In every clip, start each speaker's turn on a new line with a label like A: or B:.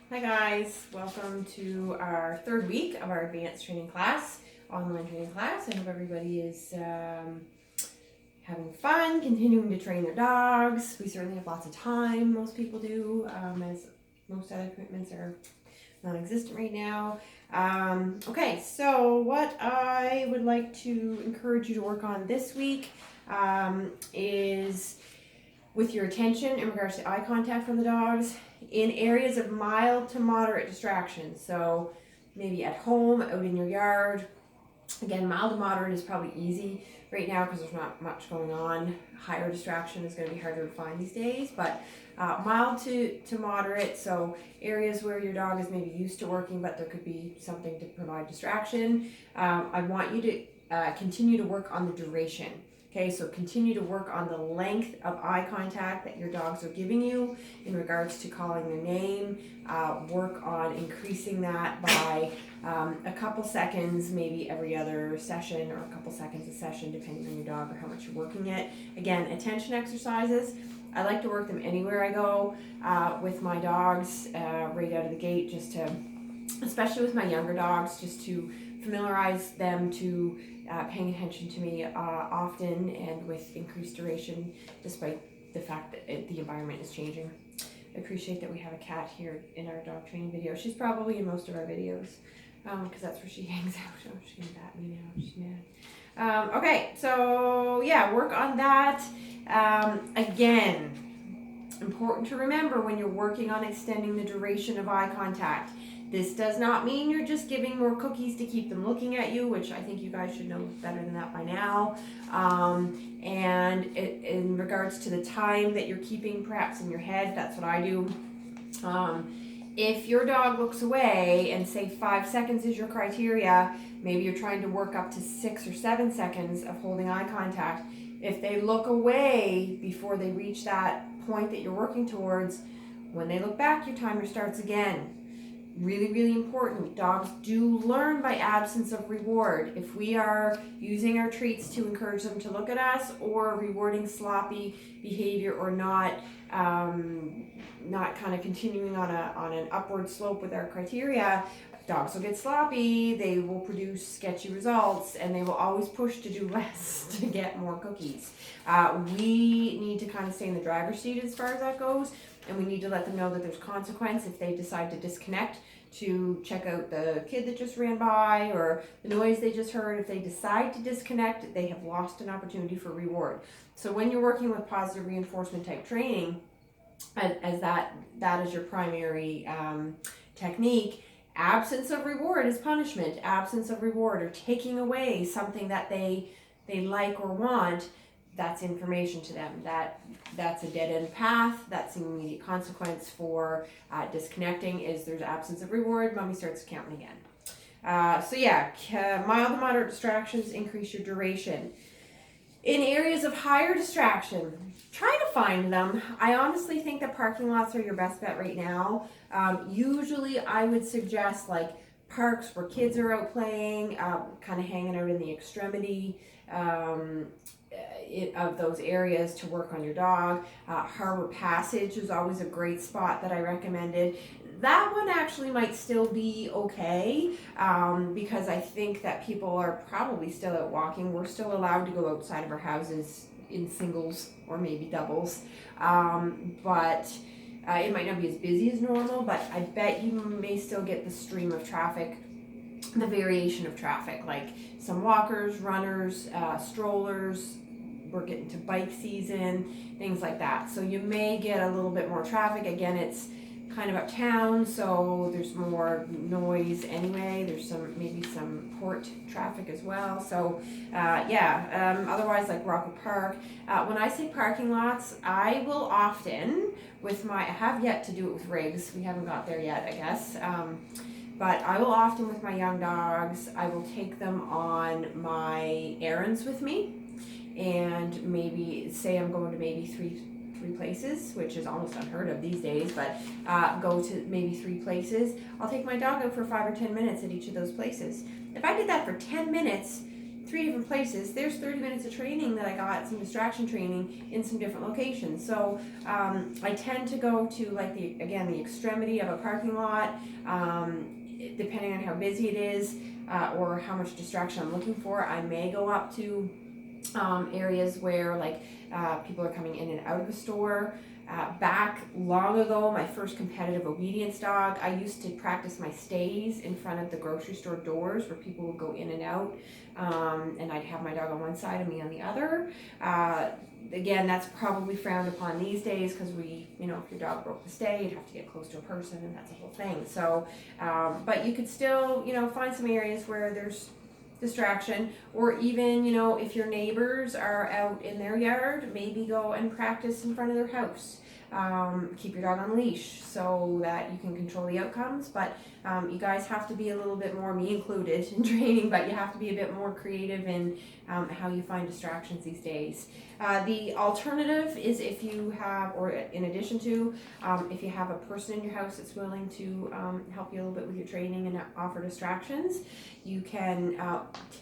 A: Hi guys, welcome to our third week of our advanced training class, online training class. I hope everybody is having fun, continuing to train their dogs. We certainly have lots of time, most people do, as most other commitments are non-existent right now. Okay, so what I would like to encourage you to work on this week is with your attention in regards to eye contact from the dogs in areas of mild to moderate distraction. So maybe at home, out in your yard. Again, mild to moderate is probably easy right now because there's not much going on. Higher distraction is going to be harder to find these days, but mild to moderate. So areas where your dog is maybe used to working, but there could be something to provide distraction. I want you to continue to work on the duration. Okay, so continue to work on the length of eye contact that your dogs are giving you in regards to calling their name. Work on increasing that by a couple seconds, maybe every other session, or a couple seconds a session, depending on your dog or how much you're working it. Again, attention exercises. I like to work them anywhere I go with my dogs right out of the gate, just to, especially with my younger dogs, just to familiarize them to paying attention to me often and with increased duration, despite the fact that the environment is changing. I appreciate that we have a cat here in our dog training video. She's probably in most of our videos because that's where she hangs out. Oh, she's gonna bat me now. She's mad. Okay, so yeah, work on that. Again, important to remember when you're working on extending the duration of eye contact. This does not mean you're just giving more cookies to keep them looking at you, which I think you guys should know better than that by now. In regards to the time that you're keeping perhaps in your head, that's what I do. If your dog looks away and say 5 seconds is your criteria, maybe you're trying to work up to 6 or 7 seconds of holding eye contact. If they look away before they reach that point that you're working towards, when they look back, your timer starts again. Really, really important. Dogs do learn by absence of reward. If we are using our treats to encourage them to look at us, or rewarding sloppy behavior, or not kind of continuing on an upward slope with our criteria, dogs will get sloppy, they will produce sketchy results, and they will always push to do less to get more cookies. We need to kind of stay in the driver's seat as far as that goes, and we need to let them know that there's consequence if they decide to disconnect to check out the kid that just ran by or the noise they just heard. If they decide to disconnect, they have lost an opportunity for reward. So when you're working with positive reinforcement type training, as that is your primary technique, absence of reward is punishment. Absence of reward, or taking away something that they like or want, that's information to them. That's a dead end path. That's an immediate consequence for disconnecting. Is there's absence of reward, mommy starts counting again. Mild to moderate distractions increase your duration. In areas of higher distraction, try to find them. I honestly think that parking lots are your best bet right now. Usually I would suggest like parks where kids are out playing, kind of hanging out in the extremity of those areas to work on your dog. Harbor Passage is always a great spot that I recommended. That one actually might still be okay because I think that people are probably still out walking. We're still allowed to go outside of our houses in singles or maybe doubles, but it might not be as busy as normal, but I bet you may still get the stream of traffic, the variation of traffic, like some walkers, runners, strollers. We're getting to bike season, things like that. So you may get a little bit more traffic. Again, it's kind of uptown, so there's more noise anyway. There's maybe some port traffic as well. So otherwise, like Rockwood Park. When I say parking lots, I will often, I have yet to do it with Riggs. We haven't got there yet, I guess. But I will often, with my young dogs, I will take them on my errands with me, and maybe say I'm going to maybe three places, which is almost unheard of these days, but go to maybe 3 places. I'll take my dog out for 5 or 10 minutes at each of those places. If I did that for 10 minutes, 3 different places, there's 30 minutes of training that I got, some distraction training in some different locations. So I tend to go to like the extremity of a parking lot, depending on how busy it is or how much distraction I'm looking for. I may go up to areas where like people are coming in and out of the store. Back long ago, my first competitive obedience dog, I used to practice my stays in front of the grocery store doors where people would go in and out, and I'd have my dog on one side and me on the other. Again, that's probably frowned upon these days because if your dog broke the stay, you'd have to get close to a person, and that's a whole thing. So, but you could still, find some areas where there's distraction, or even if your neighbors are out in their yard, maybe go and practice in front of their house. Keep your dog on a leash so that you can control the outcomes, but you guys have to be a little bit more, me included, in training, but you have to be a bit more creative in how you find distractions these days. The alternative is if you have, or in addition to, if you have a person in your house that's willing to help you a little bit with your training and offer distractions, you can,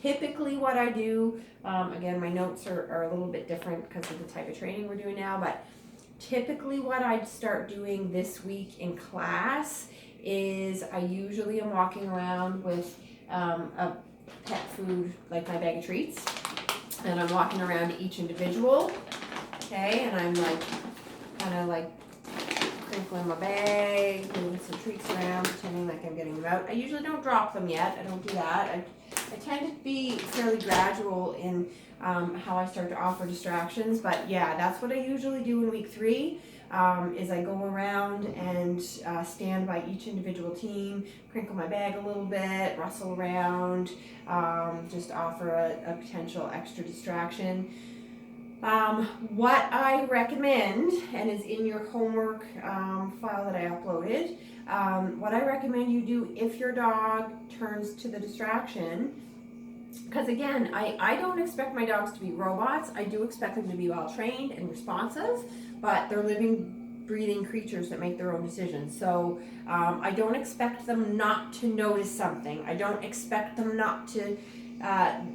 A: typically what I do, again, my notes are a little bit different because of the type of training we're doing now, but typically what I'd start doing this week in class is I usually am walking around with a pet food, like my bag of treats, and I'm walking around to each individual, okay, and I'm like kind of like crinkling my bag, moving some treats around, pretending like I'm getting them out. I usually don't drop them yet. I don't do that. I tend to be fairly gradual in how I start to offer distractions, but yeah, that's what I usually do in week 3. Is I go around and stand by each individual team, crinkle my bag a little bit, rustle around, just offer a potential extra distraction. What I recommend, and is in your homework file that I uploaded, what I recommend you do if your dog turns to the distraction, because again, I don't expect my dogs to be robots. I do expect them to be well trained and responsive, but they're living, breathing creatures that make their own decisions. So I don't expect them not to notice something. I don't expect them not to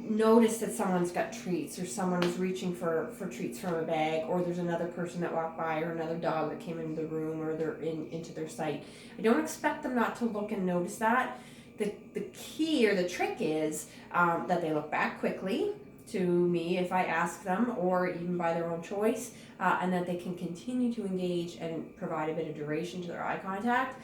A: notice that someone's got treats, or someone is reaching for treats from a bag, or there's another person that walked by, or another dog that came into the room, or they're into their sight. I don't expect them not to look and notice that. The key or the trick is that they look back quickly to me if I ask them, or even by their own choice, and that they can continue to engage and provide a bit of duration to their eye contact,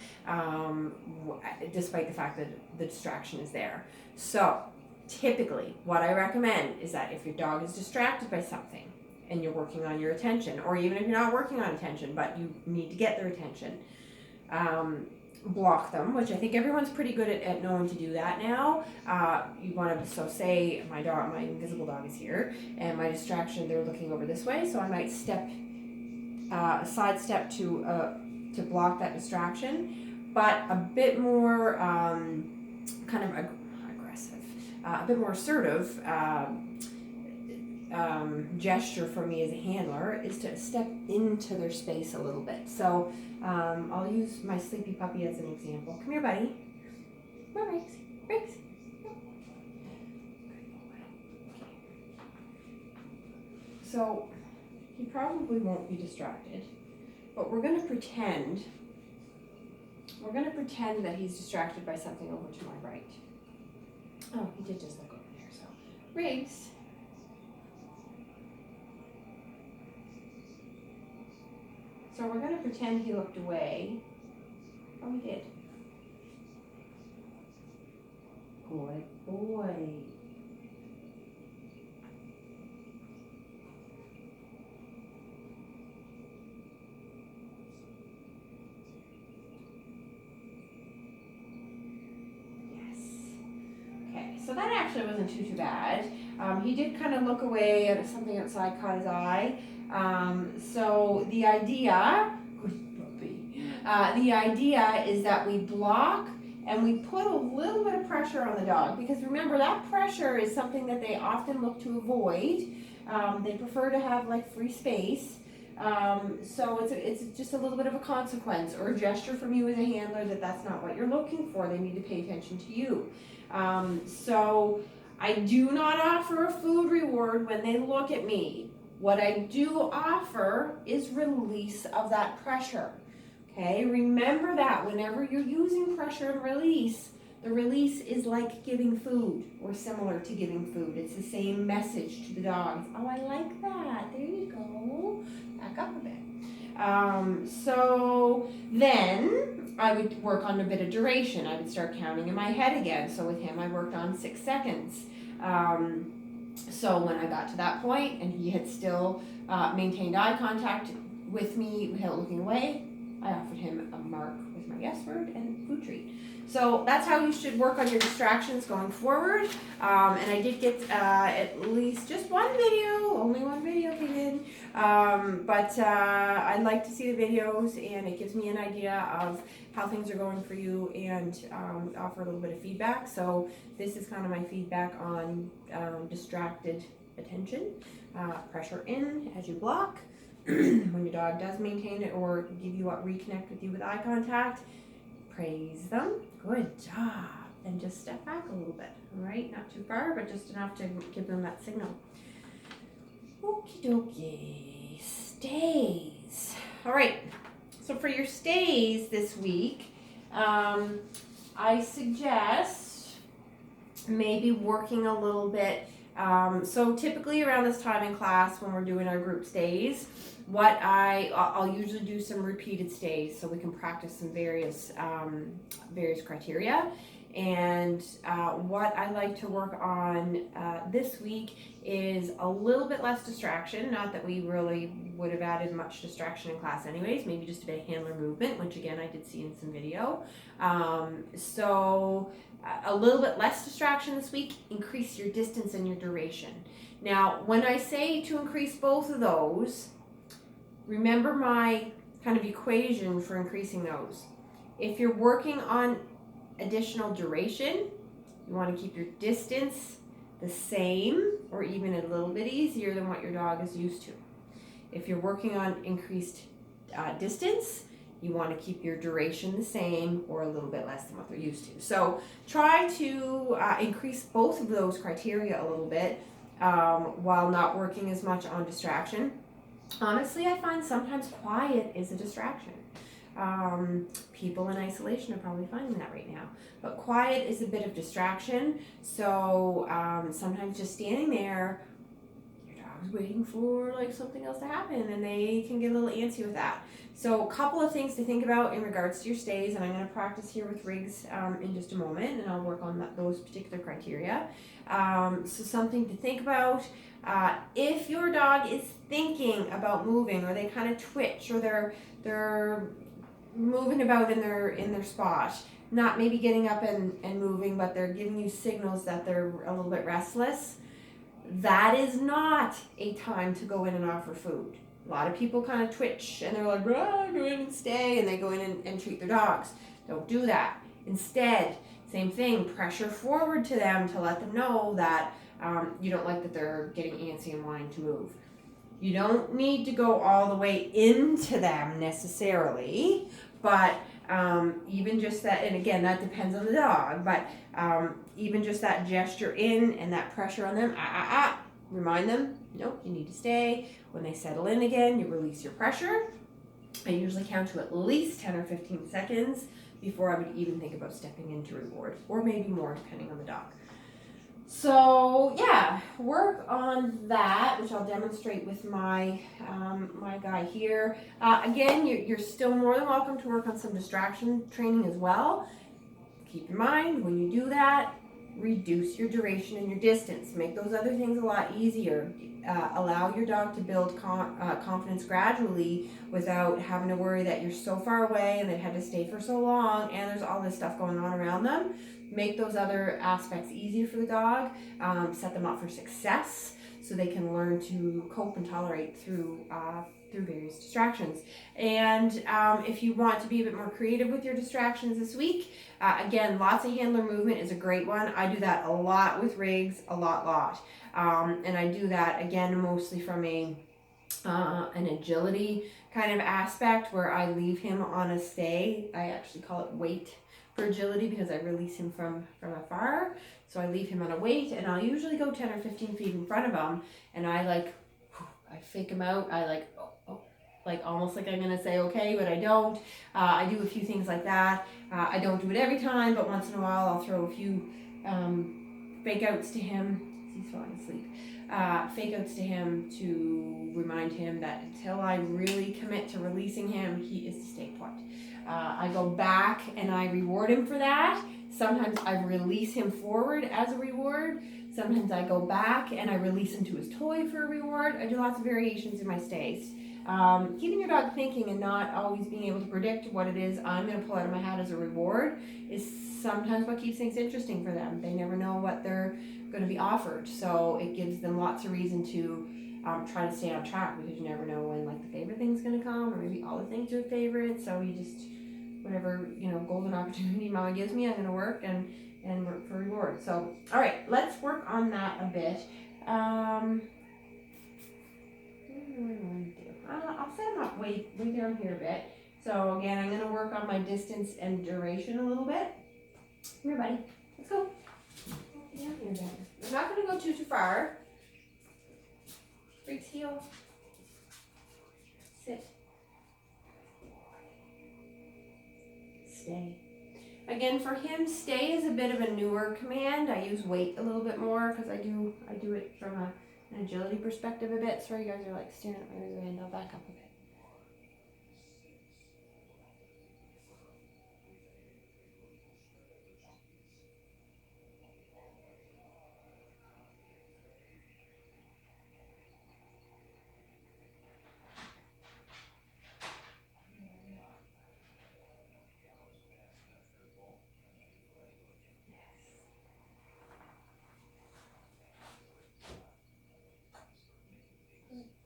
A: despite the fact that the distraction is there. So typically what I recommend is that if your dog is distracted by something and you're working on your attention, or even if you're not working on attention but you need to get their attention, block them, which I think everyone's pretty good at knowing to do that now. You want to, so say my invisible dog is here, and my distraction, they're looking over this way, so I might sidestep to block that distraction, but a bit more kind of aggressive, a bit more assertive gesture for me as a handler is to step into their space a little bit. So I'll use my sleepy puppy as an example. Come here, buddy. Come on, Rex. Rex. So he probably won't be distracted, but we're going to pretend that he's distracted by something over to my right. Oh, he did just look over there. So, Rex. So we're going to pretend he looked away. Oh, he did. Good boy. Yes. Okay, so that actually wasn't too bad. He did kind of look away at something outside, caught his eye. So the idea is that we block and we put a little bit of pressure on the dog, because remember, that pressure is something that they often look to avoid. They prefer to have like free space. So it's just a little bit of a consequence or a gesture from you as a handler that that's not what you're looking for. They need to pay attention to you. So I do not offer a food reward when they look at me. What I do offer is release of that pressure. Okay, remember that whenever you're using pressure and release, the release is like giving food or similar to giving food. It's the same message to the dogs. Oh, I like that. There you go. Back up a bit. So then I would work on a bit of duration. I would start counting in my head again. So with him, I worked on 6 seconds. So when I got to that point and he had still maintained eye contact with me without looking away, I offered him a mark with my yes word and food treat. So that's how you should work on your distractions going forward. And I did get at least just one video, only one video came in. But I'd like to see the videos, and it gives me an idea of how things are going for you, and offer a little bit of feedback. So this is kind of my feedback on distracted attention. Pressure in as you block. When your dog does maintain it or give you reconnect with you with eye contact, praise them. Good job. And just step back a little bit. All right, not too far, but just enough to give them that signal. Okie dokie. Stays. All right. So for your stays this week, I suggest maybe working a little bit. So typically around this time in class when we're doing our group stays, I'll usually do some repeated stays so we can practice some various criteria. And what I like to work on this week is a little bit less distraction. Not that we really would have added much distraction in class anyways, maybe just a bit of handler movement, which again I did see in some video. So a little bit less distraction this week, increase your distance and your duration. Now, when I say to increase both of those, remember my kind of equation for increasing those. If you're working on additional duration, you want to keep your distance the same or even a little bit easier than what your dog is used to. If you're working on increased distance, you want to keep your duration the same or a little bit less than what they're used to. So try to increase both of those criteria a little bit while not working as much on distraction. Honestly, I find sometimes quiet is a distraction. People in isolation are probably finding that right now. But quiet is a bit of distraction. So sometimes just standing there, your dog's waiting for like something else to happen, and they can get a little antsy with that. So a couple of things to think about in regards to your stays, and I'm going to practice here with Riggs in just a moment, and I'll work on those particular criteria. So something to think about. If your dog is thinking about moving, or they kind of twitch, or they're moving about in their spot, not maybe getting up and moving, but they're giving you signals that they're a little bit restless, that is not a time to go in and offer food. A lot of people kind of twitch and they're like, go in and stay, and they go in and treat their dogs. Don't do that. Instead, same thing, pressure forward to them to let them know that you don't like that they're getting antsy and wanting to move. You don't need to go all the way into them necessarily, but even just that, and again, that depends on the dog, but even just that gesture in and that pressure on them, remind them, nope, you need to stay. When they settle in again, you release your pressure. I usually count to at least 10 or 15 seconds before I would even think about stepping into reward, or maybe more depending on the dog. So yeah, work on that, which I'll demonstrate with my my guy here. Again, you're still more than welcome to work on some distraction training as well. Keep in mind, when you do that, reduce your duration and your distance. Make those other things a lot easier. Allow your dog to build confidence gradually without having to worry that you're so far away and they had to stay for so long and there's all this stuff going on around them. Make those other aspects easier for the dog. Set them up for success so they can learn to cope and tolerate through various distractions. And if you want to be a bit more creative with your distractions this week, again, lots of handler movement is a great one. I do that a lot with Riggs, a lot. And I do that again mostly from an agility kind of aspect where I leave him on a stay. I actually call it wait for agility because I release him from afar. So I leave him on a wait, and I'll usually go 10 or 15 feet in front of him, and I fake him out. I like almost like I'm gonna say okay, but I don't. I do a few things like that. I don't do it every time, but once in a while I'll throw a few fake outs to him. He's falling asleep. Fake outs to him to remind him that until I really commit to releasing him, he is to stay put. I go back and I reward him for that. Sometimes I release him forward as a reward. Sometimes I go back and I release him to his toy for a reward. I do lots of variations in my stays. Keeping your dog thinking and not always being able to predict what it is I'm going to pull out of my hat as a reward is sometimes what keeps things interesting for them. They never know what they're going to be offered, so it gives them lots of reason to try to stay on track, because you never know when like the favorite thing's going to come, or maybe all the things are favorite. So you just, whatever, golden opportunity mama gives me, I'm going to work and work for reward. So all right, let's work on that a bit. I'll set them up way down here a bit. So again, I'm going to work on my distance and duration a little bit. Come here, buddy. Let's go. Down here, better. I'm not going to go too far. Freaks heel. Sit. Stay. Again, for him, stay is a bit of a newer command. I use wait a little bit more because I do it from an agility perspective a bit. Sorry, you guys are like staring at my rear end. I'll back up a bit.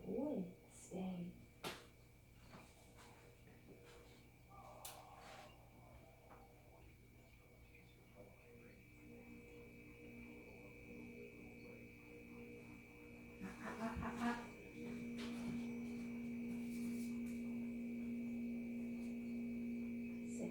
A: Boy, stay. Sit. Stay.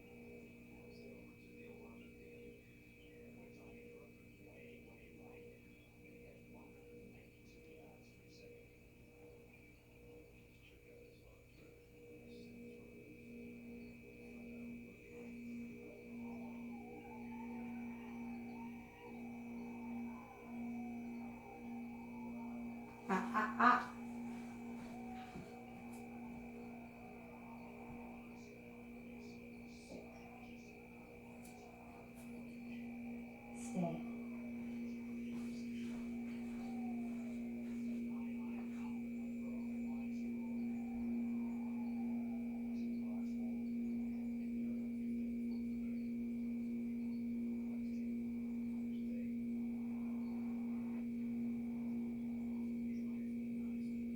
A: Stay.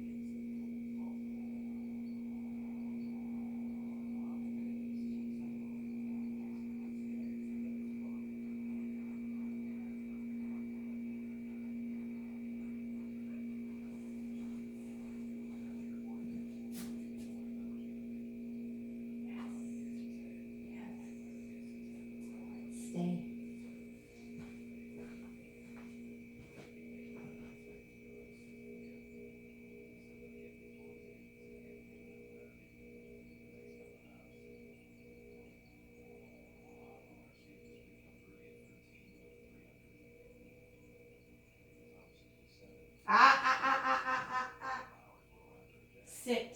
A: Stay.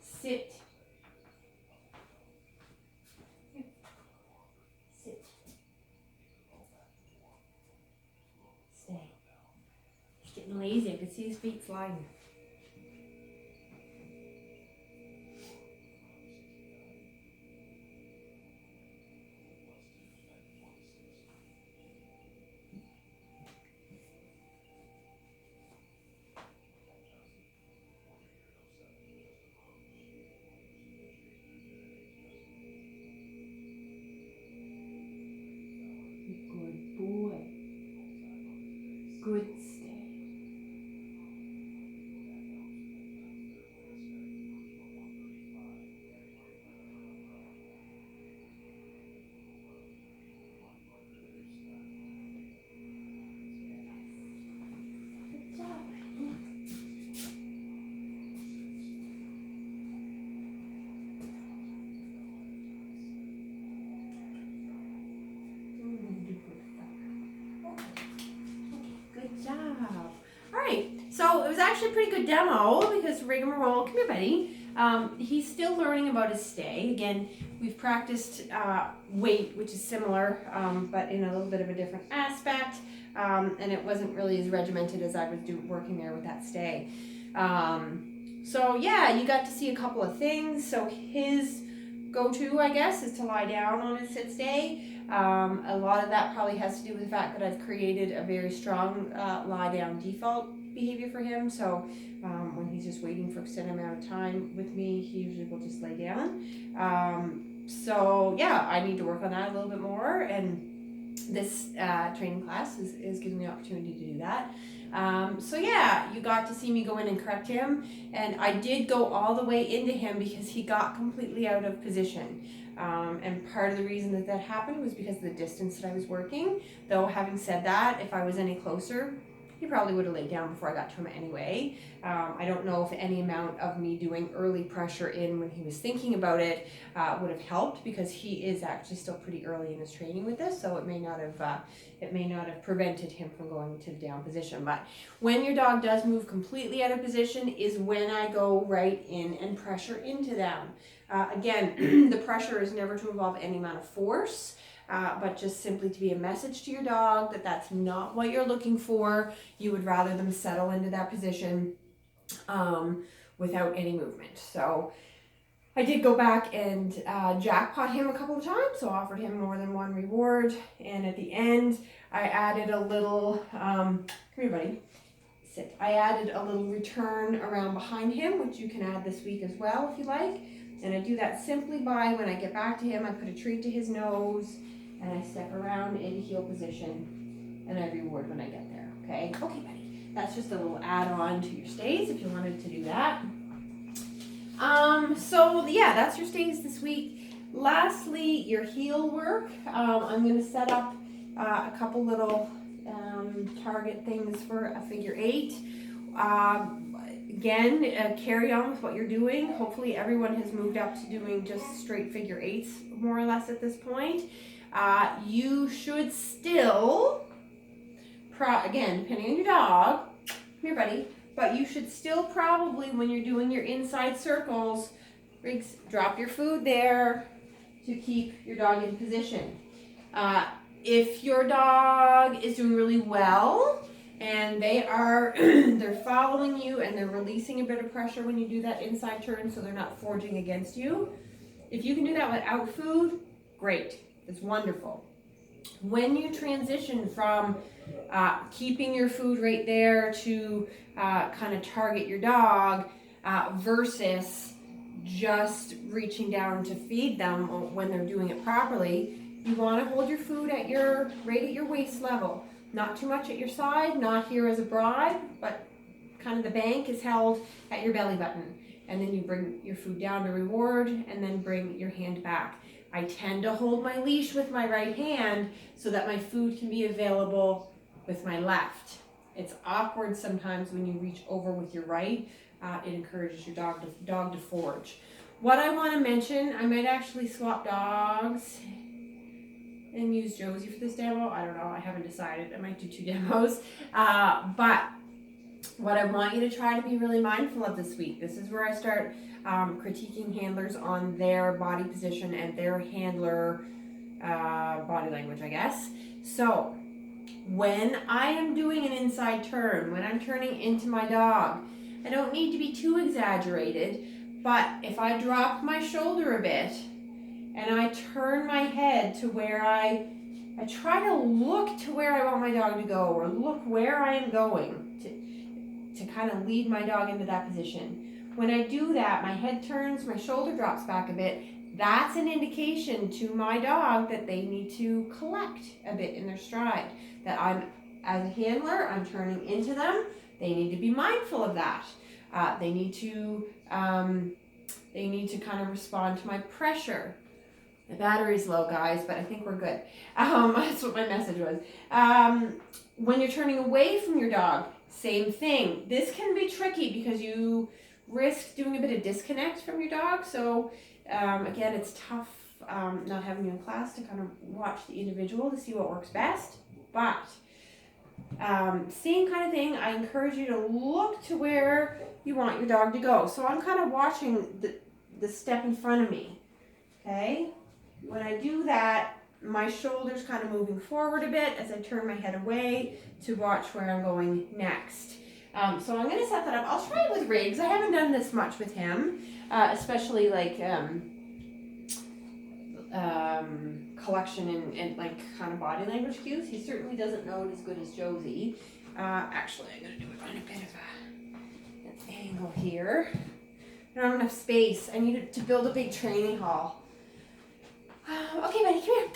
A: Sit. Sit. Sit. Stay. He's getting lazy. I can see his feet sliding. Good stay. Good job. Good job. All right, so it was actually a pretty good demo because Rigmarole, come here, buddy. He's still learning about his stay. Again, we've practiced weight, which is similar, but in a little bit of a different aspect. And it wasn't really as regimented as I was working there with that stay. So yeah, you got to see a couple of things. So his go-to, I guess, is to lie down on his sit stay. A lot of that probably has to do with the fact that I've created a very strong lie down default behavior for him. So when he's just waiting for an extended amount of time with me, he usually will just lay down. So yeah, I need to work on that a little bit more, and this training class is giving me the opportunity to do that. So yeah, you got to see me go in and correct him, and I did go all the way into him because he got completely out of position. And part of the reason that happened was because of the distance that I was working. Though having said that, if I was any closer, he probably would have laid down before I got to him anyway. I don't know if any amount of me doing early pressure in when he was thinking about it would have helped, because he is actually still pretty early in his training with this, so it may not have prevented him from going to the down position. But when your dog does move completely out of position is when I go right in and pressure into them. Again, the pressure is never to involve any amount of force. But just simply to be a message to your dog that that's not what you're looking for. You would rather them settle into that position without any movement. So I did go back and jackpot him a couple of times, so offered him more than one reward. And at the end, I added a little, come here, buddy, sit. I added a little return around behind him, which you can add this week as well if you like. And I do that simply by, when I get back to him, I put a treat to his nose, and I step around into heel position, and I reward when I get there, okay? Okay, buddy. That's just a little add-on to your stays if you wanted to do that. So yeah, that's your stays this week. Lastly, your heel work. I'm going to set up a couple little target things for a figure 8. Again, carry on with what you're doing. Hopefully everyone has moved up to doing just straight figure 8s more or less at this point. You should still, again, depending on your dog, come here, buddy, but you should still probably, when you're doing your inside circles, Riggs, drop your food there to keep your dog in position. If your dog is doing really well, and they're following you and they're releasing a bit of pressure when you do that inside turn, so they're not forging against you. If you can do that without food, great. It's wonderful. When you transition from keeping your food right there to kind of target your dog versus just reaching down to feed them when they're doing it properly, you want to hold your food right at your waist level. Not too much at your side, not here as a broad, but kind of the bank is held at your belly button. And then you bring your food down to reward, and then bring your hand back. I tend to hold my leash with my right hand so that my food can be available with my left. It's awkward sometimes when you reach over with your right. It encourages your dog to forge. What I want to mention, I might actually swap dogs and use Josie for this demo. I don't know, I haven't decided. I might do 2 demos. But what I want you to try to be really mindful of this week, this is where I start critiquing handlers on their body position and their handler body language, I guess. So when I am doing an inside turn, when I'm turning into my dog, I don't need to be too exaggerated, but if I drop my shoulder a bit and I turn my head to where I try to look to where I want my dog to go, or look where I am going to kind of lead my dog into that position. When I do that, my head turns, my shoulder drops back a bit. That's an indication to my dog that they need to collect a bit in their stride, that I'm as a handler, I'm turning into them. They need to be mindful of that. They need to kind of respond to my pressure. The battery's low, guys, but I think we're good. That's what my message was. When you're turning away from your dog, same thing. This can be tricky because you risk doing a bit of disconnect from your dog. So again, it's tough not having you in class to kind of watch the individual to see what works best. But same kind of thing, I encourage you to look to where you want your dog to go. So I'm kind of watching the step in front of me, okay? When I do that, my shoulder's kind of moving forward a bit as I turn my head away to watch where I'm going next. So I'm going to set that up. I'll try it with Riggs. I haven't done this much with him, especially like collection and like kind of body language cues. He certainly doesn't know it as good as Josie. Actually, I'm going to do it on a bit of an angle here. I don't have enough space. I need to build a big training hall. Okay, buddy, come here.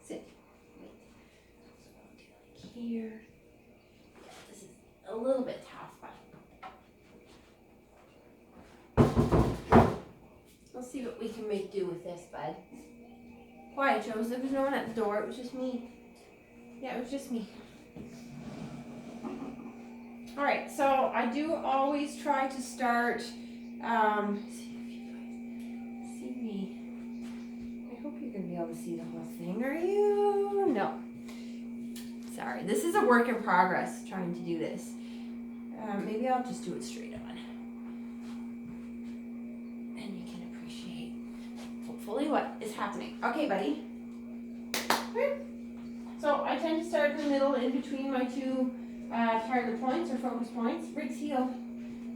A: Sit. Wait. So, here. Yeah, this is a little bit tough, but we'll see what we can make do with this, bud. Quiet, Joseph. There was no one at the door. It was just me. Yeah, it was just me. All right, so I do always try to start. See if you guys see me. I hope you're gonna be able to see the whole thing. Are you? No. Sorry, this is a work in progress. Trying to do this. Maybe I'll just do it straight on, and you can appreciate hopefully what is happening. Okay, buddy. Okay. So I tend to start in the middle, in between my two target points or focus points. Riggs heel.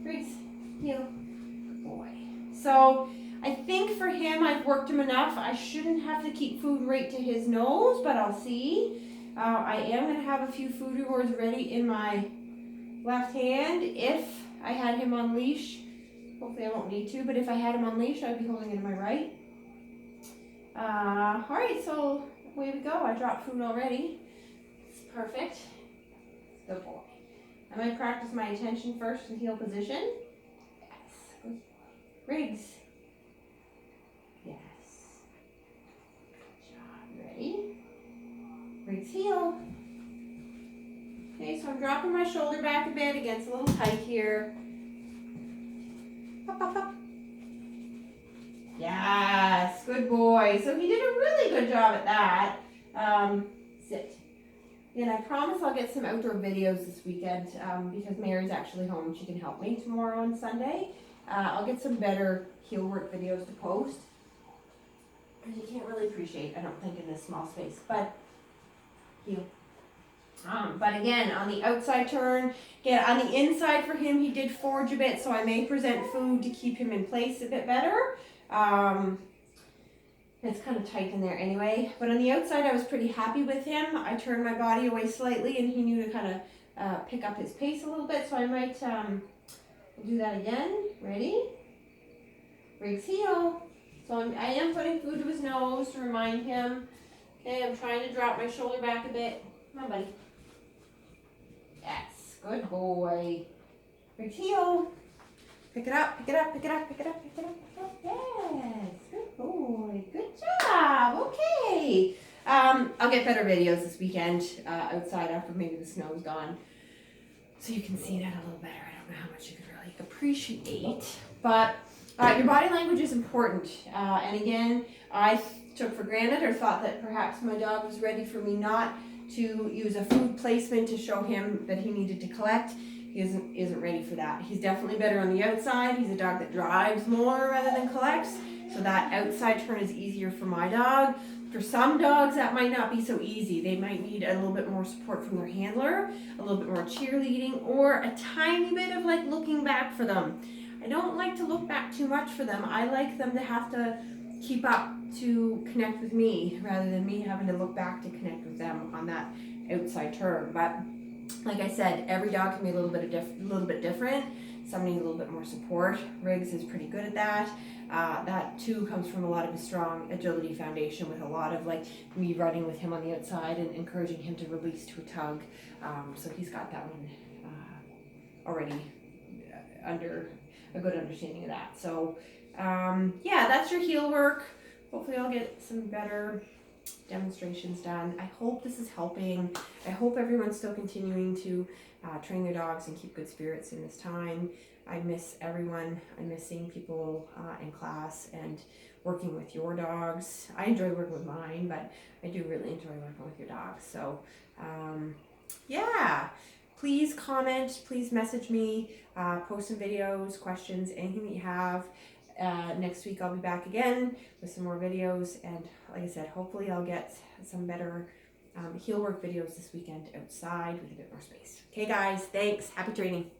A: Riggs heel. Boy. So I think for him, I've worked him enough. I shouldn't have to keep food right to his nose, but I'll see. I am going to have a few food rewards ready in my left hand. If I had him on leash, hopefully I won't need to, but if I had him on leash, I'd be holding it in my right. All right, so away we go. I dropped food already. It's perfect. Good boy. I might practice my attention first in heel position. Yes. Riggs. Yes. Good job. Ready? Riggs heel. Okay, so I'm dropping my shoulder back a bit against a little tight here. Up, up, up. Yes, good boy. So he did a really good job at that. Sit. And I promise I'll get some outdoor videos this weekend because Mary's actually home and she can help me tomorrow on Sunday. I'll get some better heel work videos to post. Because you can't really appreciate, I don't think, in this small space. But heel. But again, on the outside turn, again, on the inside for him, he did forge a bit, so I may present food to keep him in place a bit better. It's kind of tight in there anyway. But on the outside, I was pretty happy with him. I turned my body away slightly, and he knew to kind of pick up his pace a little bit, so I might do that again. Ready? Riggs heel. So I am putting food to his nose to remind him. Okay, I'm trying to drop my shoulder back a bit. Come on, buddy. Yes, good boy. Riggs heel. Pick it up, pick it up, pick it up, pick it up, pick it up, pick it up. Yes, good boy. Good job. Okay. I'll get better videos this weekend outside after maybe the snow's gone. So you can see that a little better. I don't know how much you could really appreciate. But your body language is important. And again, I took for granted or thought that perhaps my dog was ready for me not to use a food placement to show him that he needed to collect. He isn't ready for that. He's definitely better on the outside. He's a dog that drives more rather than collects. So that outside turn is easier for my dog. For some dogs, that might not be so easy. They might need a little bit more support from their handler, a little bit more cheerleading, or a tiny bit of like looking back for them. I don't like to look back too much for them. I like them to have to keep up to connect with me rather than me having to look back to connect with them on that outside turn. But like I said, every dog can be a little bit different. somebody needs a little bit more support. Riggs is pretty good at that. That too comes from a lot of his strong agility foundation, with a lot of like me running with him on the outside and encouraging him to release to a tug. So he's got that one already under a good understanding of that. So yeah, that's your heel work. Hopefully I'll get some better demonstrations done. I hope this is helping. I hope everyone's still continuing to train their dogs and keep good spirits in this time. I miss everyone. I miss seeing people in class and working with your dogs. I enjoy working with mine, but I do really enjoy working with your dogs. So yeah, please comment, please message me, post some videos, questions, anything that you have. Next week I'll be back again with some more videos, and like I said, hopefully I'll get some better heel work videos this weekend outside with a bit more space. Okay guys, thanks. Happy training.